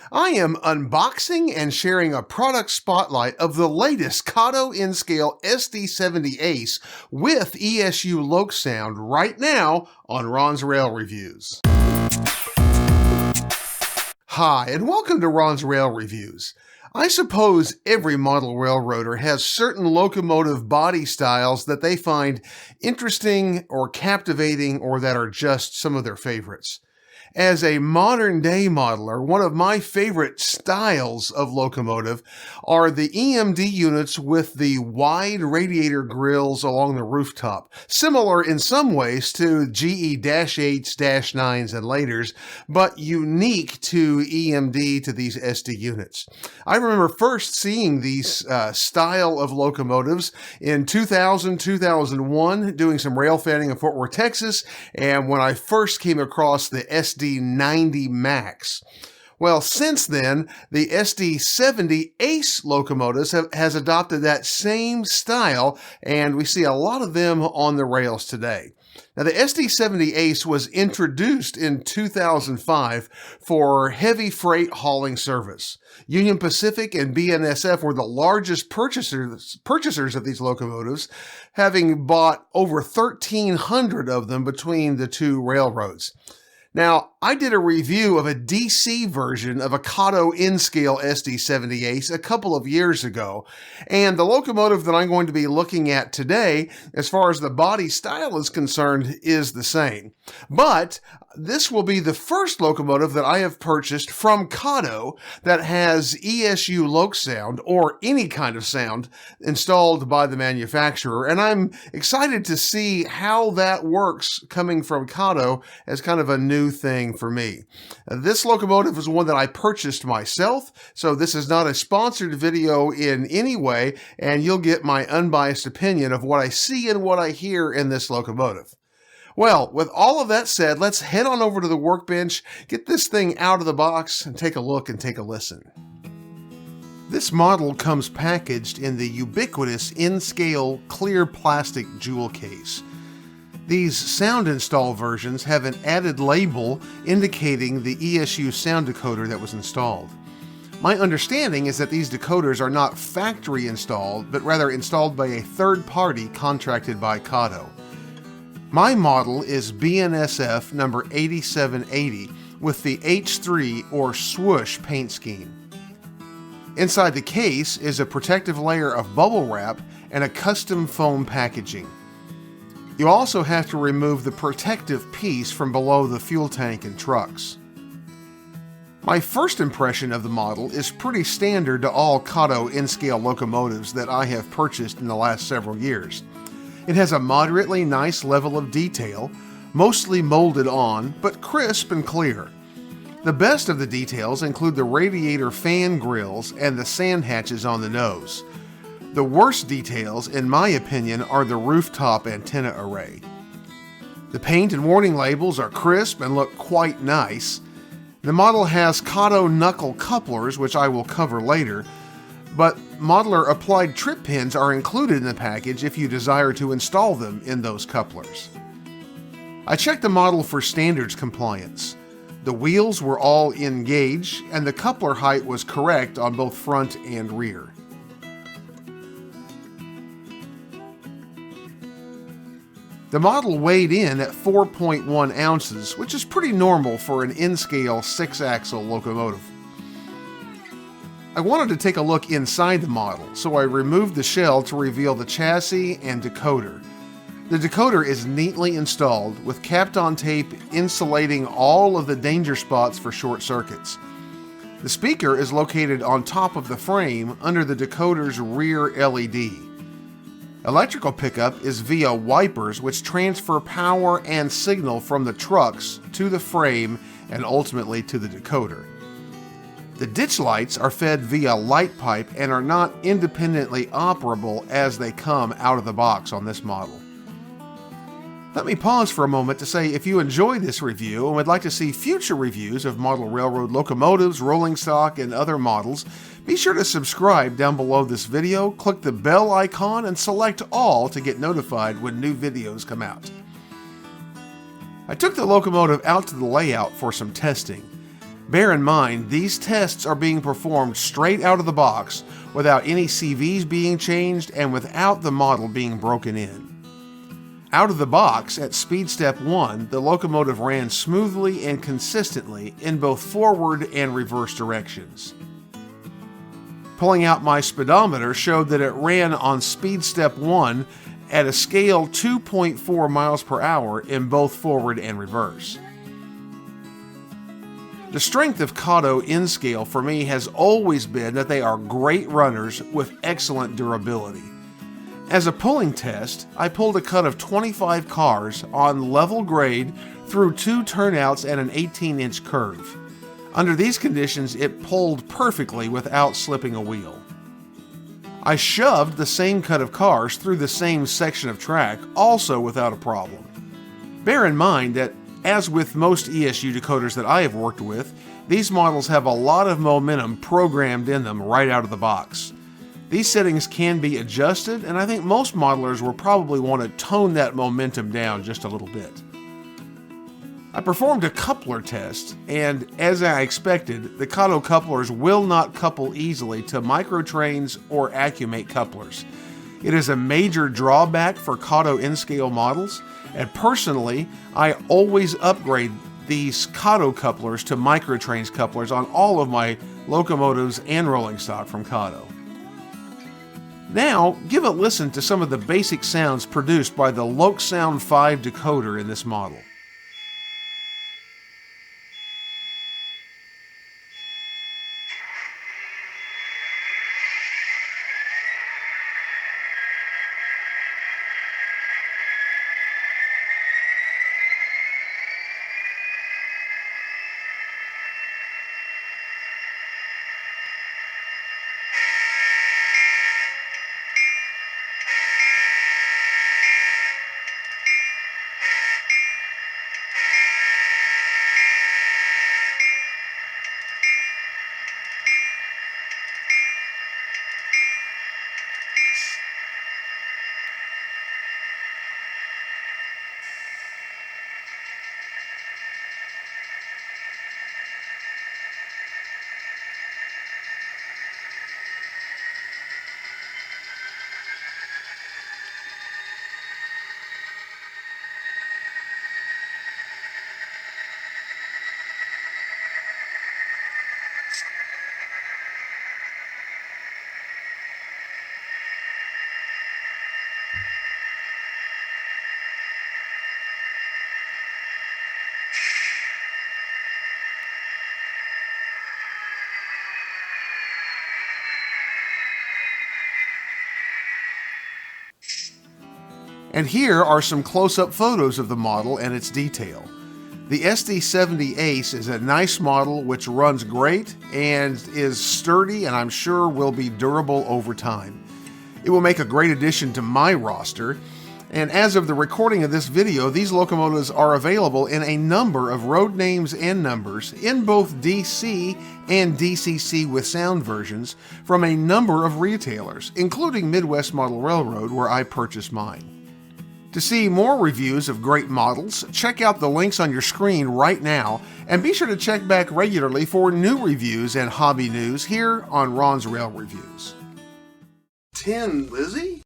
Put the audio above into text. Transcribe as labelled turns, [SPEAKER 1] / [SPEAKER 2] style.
[SPEAKER 1] I am unboxing and sharing a product spotlight of the latest Kato N-Scale SD70ACe with ESU LokSound right now on Ron's Rail Reviews. Hi, and welcome to Ron's Rail Reviews. I suppose every model railroader has certain locomotive body styles that they find interesting or captivating or that are just some of their favorites. As a modern-day modeler, one of my favorite styles of locomotive are the EMD units with the wide radiator grills along the rooftop, similar in some ways to GE-8s, -9s, and laters, but unique to EMD to these SD units. I remember first seeing these style of locomotives in 2000, 2001, doing some rail fanning in Fort Worth, Texas, and when I first came across the SD90 Max. Well, since then, the SD70ACe locomotives has adopted that same style, and we see a lot of them on the rails today. Now, the SD70ACe was introduced in 2005 for heavy freight hauling service. Union Pacific and BNSF were the largest purchasers of these locomotives, having bought over 1,300 of them between the two railroads. Now, I did a review of a DC version of a Kato N-Scale SD70ACe a couple of years ago, and the locomotive that I'm going to be looking at today, as far as the body style is concerned, is the same. But this will be the first locomotive that I have purchased from Kato that has ESU LokSound, or any kind of sound, installed by the manufacturer, and I'm excited to see how that works coming from Kato as kind of a new thing for me. This locomotive is one that I purchased myself, so this is not a sponsored video in any way, and you'll get my unbiased opinion of what I see and what I hear in this locomotive. Well, with all of that said, let's head on over to the workbench, get this thing out of the box, and take a look and take a listen. This model comes packaged in the ubiquitous N-Scale clear plastic jewel case. These sound install versions have an added label indicating the ESU sound decoder that was installed. My understanding is that these decoders are not factory installed, but rather installed by a third party contracted by Kato. My model is BNSF number 8780 with the H3 or swoosh paint scheme. Inside the case is a protective layer of bubble wrap and a custom foam packaging. You also have to remove the protective piece from below the fuel tank in trucks. My first impression of the model is pretty standard to all Kato N-Scale locomotives that I have purchased in the last several years. It has a moderately nice level of detail, mostly molded on, but crisp and clear. The best of the details include the radiator fan grills and the sand hatches on the nose. The worst details, in my opinion, are the rooftop antenna array. The paint and warning labels are crisp and look quite nice. The model has Kato knuckle couplers, which I will cover later, but modeler applied trip pins are included in the package if you desire to install them in those couplers. I checked the model for standards compliance. The wheels were all in gauge, and the coupler height was correct on both front and rear. The model weighed in at 4.1 ounces, which is pretty normal for an N-Scale 6-axle locomotive. I wanted to take a look inside the model, so I removed the shell to reveal the chassis and decoder. The decoder is neatly installed with Kapton tape insulating all of the danger spots for short circuits. The speaker is located on top of the frame under the decoder's rear LED. Electrical pickup is via wipers which transfer power and signal from the trucks to the frame and ultimately to the decoder. The ditch lights are fed via light pipe and are not independently operable as they come out of the box on this model. Let me pause for a moment to say if you enjoyed this review and would like to see future reviews of model railroad locomotives, rolling stock, and other models, be sure to subscribe down below this video, click the bell icon, and select all to get notified when new videos come out. I took the locomotive out to the layout for some testing. Bear in mind, these tests are being performed straight out of the box without any CVs being changed and without the model being broken in. Out of the box, at speed step 1, the locomotive ran smoothly and consistently in both forward and reverse directions. Pulling out my speedometer showed that it ran on speed step 1 at a scale 2.4 miles per hour in both forward and reverse. The strength of Kato N scale for me has always been that they are great runners with excellent durability. As a pulling test, I pulled a cut of 25 cars on level grade through 2 turnouts and an 18-inch curve. Under these conditions, it pulled perfectly without slipping a wheel. I shoved the same cut of cars through the same section of track, also without a problem. Bear in mind that, as with most ESU decoders that I have worked with, these models have a lot of momentum programmed in them right out of the box. These settings can be adjusted, and I think most modelers will probably want to tone that momentum down just a little bit. I performed a coupler test, and as I expected, the Kato couplers will not couple easily to microtrains or Accumate couplers. It is a major drawback for Kato N-scale models, and personally, I always upgrade these Kato couplers to microtrains couplers on all of my locomotives and rolling stock from Kato. Now, give a listen to some of the basic sounds produced by the LokSound 5 decoder in this model. And here are some close-up photos of the model and its detail. The SD70ACe is a nice model which runs great and is sturdy, and I'm sure will be durable over time. It will make a great addition to my roster, and as of the recording of this video, these locomotives are available in a number of road names and numbers in both DC and DCC with sound versions from a number of retailers, including Midwest Model Railroad, where I purchased mine. To see more reviews of great models, check out the links on your screen right now, and be sure to check back regularly for new reviews and hobby news here on Ron's Rail Reviews. 10, Lizzie?